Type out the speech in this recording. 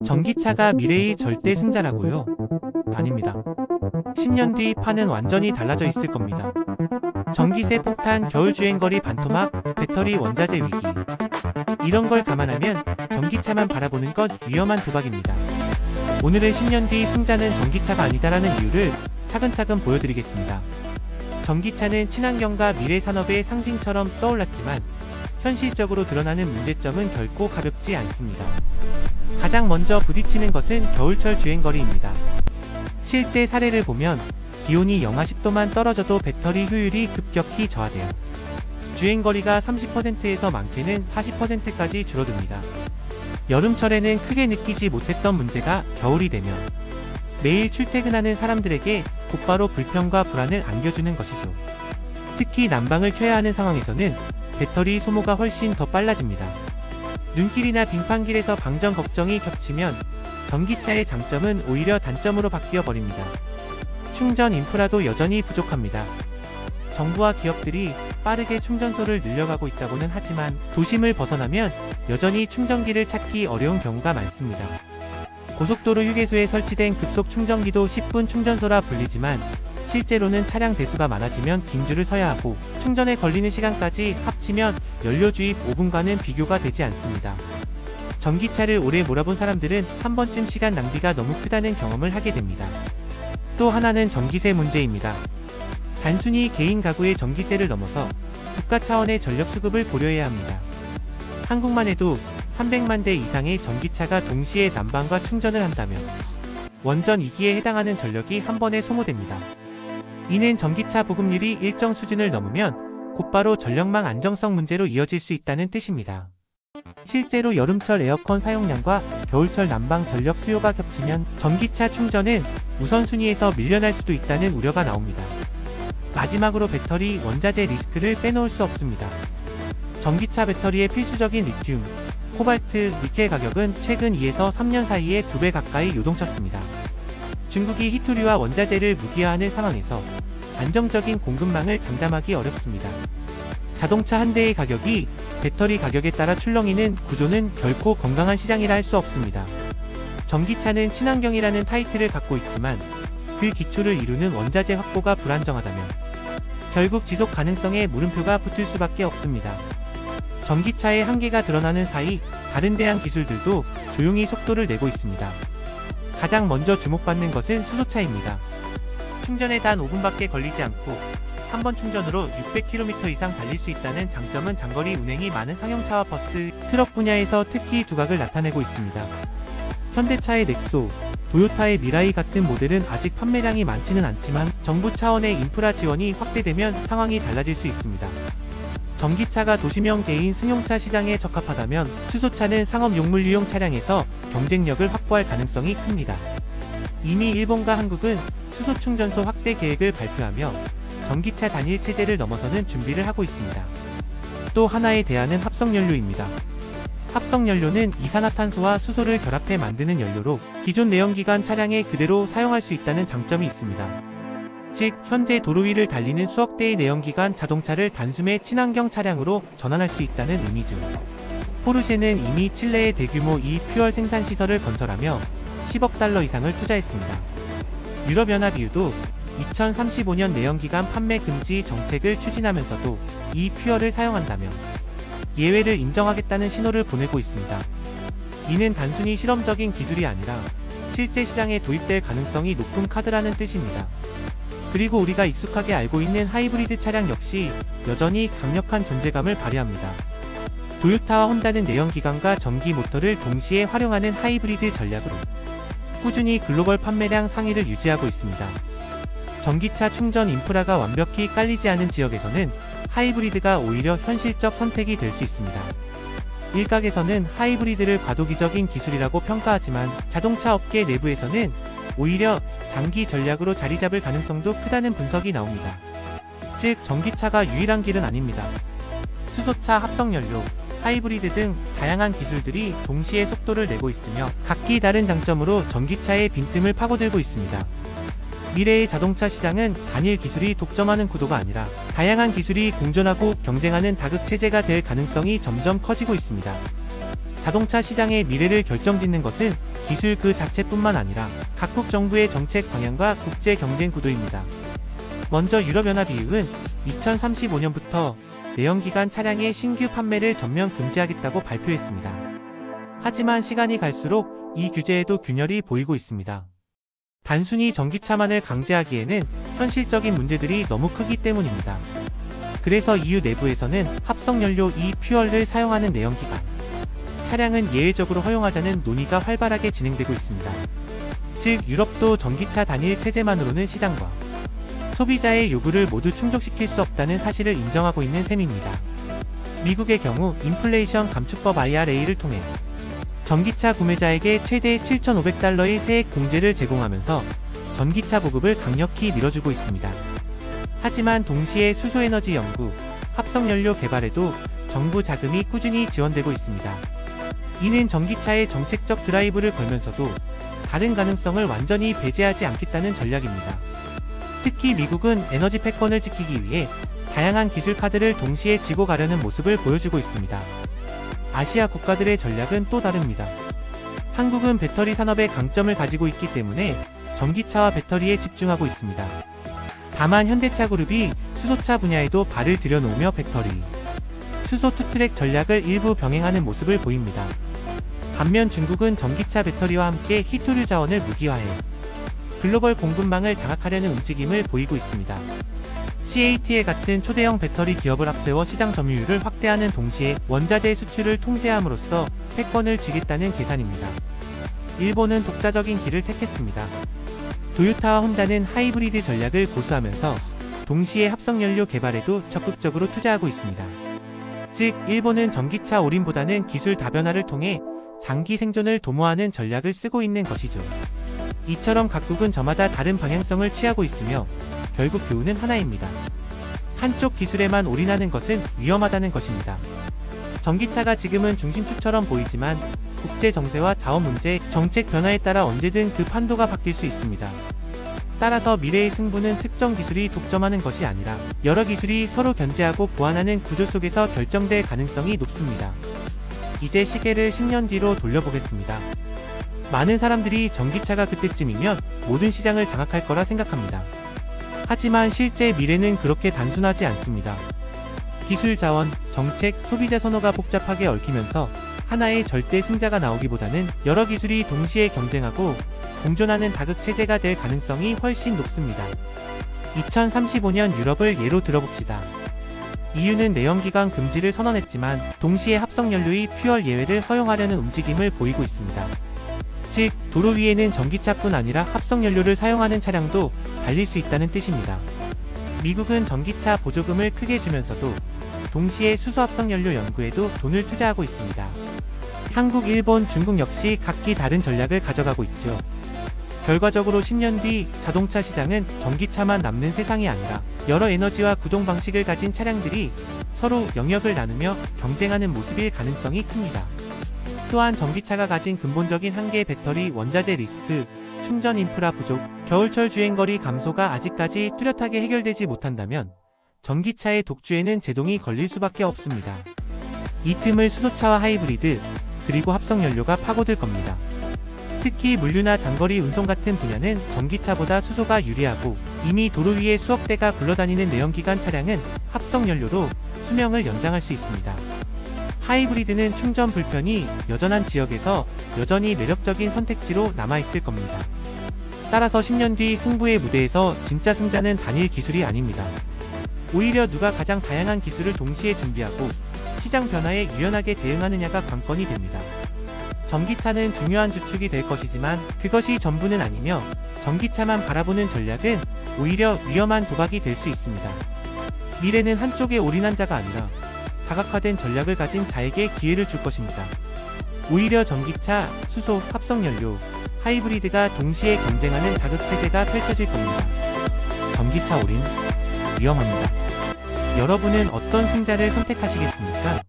전기차가 미래의 절대 승자라고요? 아닙니다. 10년 뒤 판은 완전히 달라져 있을 겁니다. 전기세 폭탄, 겨울 주행거리 반토막, 배터리 원자재 위기. 이런 걸 감안하면 전기차만 바라보는 것 위험한 도박입니다. 오늘은 10년 뒤 승자는 전기차가 아니다라는 이유를 차근차근 보여드리겠습니다. 전기차는 친환경과 미래 산업의 상징처럼 떠올랐지만 현실적으로 드러나는 문제점은 결코 가볍지 않습니다. 가장 먼저 부딪히는 것은 겨울철 주행거리입니다. 실제 사례를 보면 기온이 영하 10도만 떨어져도 배터리 효율이 급격히 저하돼요. 주행거리가 30%에서 많게는 40%까지 줄어듭니다. 여름철에는 크게 느끼지 못했던 문제가 겨울이 되면 매일 출퇴근하는 사람들에게 곧바로 불편과 불안을 안겨주는 것이죠. 특히 난방을 켜야 하는 상황에서는 배터리 소모가 훨씬 더 빨라집니다. 눈길이나 빙판길에서 방전 걱정이 겹치면 전기차의 장점은 오히려 단점으로 바뀌어 버립니다. 충전 인프라도 여전히 부족합니다. 정부와 기업들이 빠르게 충전소를 늘려가고 있다고는 하지만 도심을 벗어나면 여전히 충전기를 찾기 어려운 경우가 많습니다. 고속도로 휴게소에 설치된 급속 충전기도 10분 충전소라 불리지만 실제로는 차량 대수가 많아지면 긴 줄을 서야 하고 충전에 걸리는 시간까지 합치면 연료 주입 5분과는 비교가 되지 않습니다. 전기차를 오래 몰아본 사람들은 한 번쯤 시간 낭비가 너무 크다는 경험을 하게 됩니다. 또 하나는 전기세 문제입니다. 단순히 개인 가구의 전기세를 넘어서 국가 차원의 전력 수급을 고려해야 합니다. 한국만 해도 300만 대 이상의 전기차가 동시에 난방과 충전을 한다면 원전 2기에 해당하는 전력이 한 번에 소모됩니다. 이는 전기차 보급률이 일정 수준을 넘으면 곧바로 전력망 안정성 문제로 이어질 수 있다는 뜻입니다. 실제로 여름철 에어컨 사용량과 겨울철 난방 전력 수요가 겹치면 전기차 충전은 우선순위에서 밀려날 수도 있다는 우려가 나옵니다. 마지막으로 배터리 원자재 리스크를 빼놓을 수 없습니다. 전기차 배터리의 필수적인 리튬, 코발트, 니켈 가격은 최근 2에서 3년 사이에 2배 가까이 요동쳤습니다. 중국이 히토류와 원자재를 무기화하는 상황에서 안정적인 공급망을 장담하기 어렵습니다. 자동차 한 대의 가격이 배터리 가격에 따라 출렁이는 구조는 결코 건강한 시장이라 할 수 없습니다. 전기차는 친환경이라는 타이틀을 갖고 있지만 그 기초를 이루는 원자재 확보가 불안정하다면 결국 지속 가능성에 물음표가 붙을 수밖에 없습니다. 전기차의 한계가 드러나는 사이 다른 대항 기술들도 조용히 속도를 내고 있습니다. 가장 먼저 주목받는 것은 수소차입니다. 충전에 단 5분밖에 걸리지 않고 한 번 충전으로 600km 이상 달릴 수 있다는 장점은 장거리 운행이 많은 상용차와 버스, 트럭 분야에서 특히 두각을 나타내고 있습니다. 현대차의 넥소, 도요타의 미라이 같은 모델은 아직 판매량이 많지는 않지만 정부 차원의 인프라 지원이 확대되면 상황이 달라질 수 있습니다. 전기차가 도시명 개인 승용차 시장에 적합하다면 수소차는 상업 용물류용 차량에서 경쟁력을 확보할 가능성이 큽니다. 이미 일본과 한국은 수소 충전소 확대 계획을 발표하며 전기차 단일 체제를 넘어서는 준비를 하고 있습니다. 또 하나의 대안은 합성연료입니다. 합성연료는 이산화탄소와 수소를 결합해 만드는 연료로 기존 내연기관 차량에 그대로 사용할 수 있다는 장점이 있습니다. 즉, 현재 도로 위를 달리는 수억 대의 내연기관 자동차를 단숨에 친환경 차량으로 전환할 수 있다는 의미죠. 포르쉐는 이미 칠레에 대규모 이-퓨얼 생산 시설을 건설하며 10억 달러 이상을 투자했습니다. 유럽연합EU도 2035년 내연기관 판매 금지 정책을 추진하면서도 이-퓨얼을 사용한다면 예외를 인정하겠다는 신호를 보내고 있습니다. 이는 단순히 실험적인 기술이 아니라 실제 시장에 도입될 가능성이 높은 카드라는 뜻입니다. 그리고 우리가 익숙하게 알고 있는 하이브리드 차량 역시 여전히 강력한 존재감을 발휘합니다. 도요타와 혼다는 내연기관과 전기 모터를 동시에 활용하는 하이브리드 전략으로 꾸준히 글로벌 판매량 상위를 유지하고 있습니다. 전기차 충전 인프라가 완벽히 깔리지 않은 지역에서는 하이브리드가 오히려 현실적 선택이 될 수 있습니다. 일각에서는 하이브리드를 과도기적인 기술이라고 평가하지만 자동차 업계 내부에서는 오히려 장기 전략으로 자리 잡을 가능성도 크다는 분석이 나옵니다. 즉, 전기차가 유일한 길은 아닙니다. 수소차, 합성연료, 하이브리드 등 다양한 기술들이 동시에 속도를 내고 있으며 각기 다른 장점으로 전기차의 빈틈을 파고들고 있습니다. 미래의 자동차 시장은 단일 기술이 독점하는 구도가 아니라 다양한 기술이 공존하고 경쟁하는 다극체제가 될 가능성이 점점 커지고 있습니다. 자동차 시장의 미래를 결정짓는 것은 기술 그 자체뿐만 아니라 각국 정부의 정책 방향과 국제 경쟁 구도입니다. 먼저 유럽연합 EU는 2035년부터 내연기관 차량의 신규 판매를 전면 금지하겠다고 발표했습니다. 하지만 시간이 갈수록 이 규제에도 균열이 보이고 있습니다. 단순히 전기차만을 강제하기에는 현실적인 문제들이 너무 크기 때문입니다. 그래서 EU 내부에서는 합성연료 e-퓨얼을 사용하는 내연기관 차량은 예외적으로 허용하자는 논의가 활발하게 진행되고 있습니다. 즉 유럽도 전기차 단일 체제만으로는 시장과 소비자의 요구를 모두 충족시킬 수 없다는 사실을 인정하고 있는 셈입니다. 미국의 경우 인플레이션 감축법 IRA를 통해 전기차 구매자에게 최대 7,500달러의 세액 공제를 제공하면서 전기차 보급을 강력히 밀어주고 있습니다. 하지만 동시에 수소에너지 연구, 합성연료 개발에도 정부 자금이 꾸준히 지원되고 있습니다. 이는 전기차의 정책적 드라이브를 걸면서도 다른 가능성을 완전히 배제하지 않겠다는 전략입니다. 특히 미국은 에너지 패권을 지키기 위해 다양한 기술 카드를 동시에 쥐고 가려는 모습을 보여주고 있습니다. 아시아 국가들의 전략은 또 다릅니다. 한국은 배터리 산업에 강점을 가지고 있기 때문에 전기차와 배터리에 집중하고 있습니다. 다만 현대차그룹이 수소차 분야에도 발을 들여놓으며 배터리, 수소 투트랙 전략을 일부 병행하는 모습을 보입니다. 반면 중국은 전기차 배터리와 함께 희토류 자원을 무기화해 글로벌 공급망을 장악하려는 움직임을 보이고 있습니다. CATL 같은 초대형 배터리 기업을 앞세워 시장 점유율을 확대하는 동시에 원자재 수출을 통제함으로써 패권을 쥐겠다는 계산입니다. 일본은 독자적인 길을 택했습니다. 도요타와 혼다는 하이브리드 전략을 고수하면서 동시에 합성연료 개발에도 적극적으로 투자하고 있습니다. 즉, 일본은 전기차 올인보다는 기술 다변화를 통해 장기 생존을 도모하는 전략을 쓰고 있는 것이죠. 이처럼 각국은 저마다 다른 방향성을 취하고 있으며 결국 교훈은 하나입니다. 한쪽 기술에만 올인하는 것은 위험하다는 것입니다. 전기차가 지금은 중심축처럼 보이지만 국제 정세와 자원 문제, 정책 변화에 따라 언제든 그 판도가 바뀔 수 있습니다. 따라서 미래의 승부는 특정 기술이 독점하는 것이 아니라 여러 기술이 서로 견제하고 보완하는 구조 속에서 결정될 가능성이 높습니다. 이제 시계를 10년 뒤로 돌려보겠습니다. 많은 사람들이 전기차가 그때쯤이면 모든 시장을 장악할 거라 생각합니다. 하지만 실제 미래는 그렇게 단순하지 않습니다. 기술 자원, 정책, 소비자 선호가 복잡하게 얽히면서 하나의 절대 승자가 나오기보다는 여러 기술이 동시에 경쟁하고 공존하는 다극 체제가 될 가능성이 훨씬 높습니다. 2035년 유럽을 예로 들어봅시다. EU는 내연기관 금지를 선언했지만 동시에 합성연료의 퓨얼 예외를 허용하려는 움직임을 보이고 있습니다. 즉, 도로 위에는 전기차뿐 아니라 합성연료를 사용하는 차량도 달릴 수 있다는 뜻입니다. 미국은 전기차 보조금을 크게 주면서도 동시에 수소 합성연료 연구에도 돈을 투자하고 있습니다. 한국, 일본, 중국 역시 각기 다른 전략을 가져가고 있죠. 결과적으로 10년 뒤 자동차 시장은 전기차만 남는 세상이 아니라 여러 에너지와 구동 방식을 가진 차량들이 서로 영역을 나누며 경쟁하는 모습일 가능성이 큽니다. 또한 전기차가 가진 근본적인 한계 배터리 원자재 리스크, 충전 인프라 부족, 겨울철 주행거리 감소가 아직까지 뚜렷하게 해결되지 못한다면 전기차의 독주에는 제동이 걸릴 수밖에 없습니다. 이 틈을 수소차와 하이브리드, 그리고 합성연료가 파고들 겁니다. 특히 물류나 장거리 운송 같은 분야는 전기차보다 수소가 유리하고 이미 도로 위에 수억 대가 굴러다니는 내연기관 차량은 합성연료로 수명을 연장할 수 있습니다. 하이브리드는 충전 불편이 여전한 지역에서 여전히 매력적인 선택지로 남아있을 겁니다. 따라서 10년 뒤 승부의 무대에서 진짜 승자는 단일 기술이 아닙니다. 오히려 누가 가장 다양한 기술을 동시에 준비하고 시장 변화에 유연하게 대응하느냐가 관건이 됩니다. 전기차는 중요한 주축이 될 것이지만 그것이 전부는 아니며 전기차만 바라보는 전략은 오히려 위험한 도박이 될 수 있습니다. 미래는 한쪽에 올인한 자가 아니라 다각화된 전략을 가진 자에게 기회를 줄 것입니다. 오히려 전기차, 수소, 합성연료, 하이브리드가 동시에 경쟁하는 다극체제가 펼쳐질 겁니다. 전기차 올인, 위험합니다. 여러분은 어떤 승자를 선택하시겠습니까?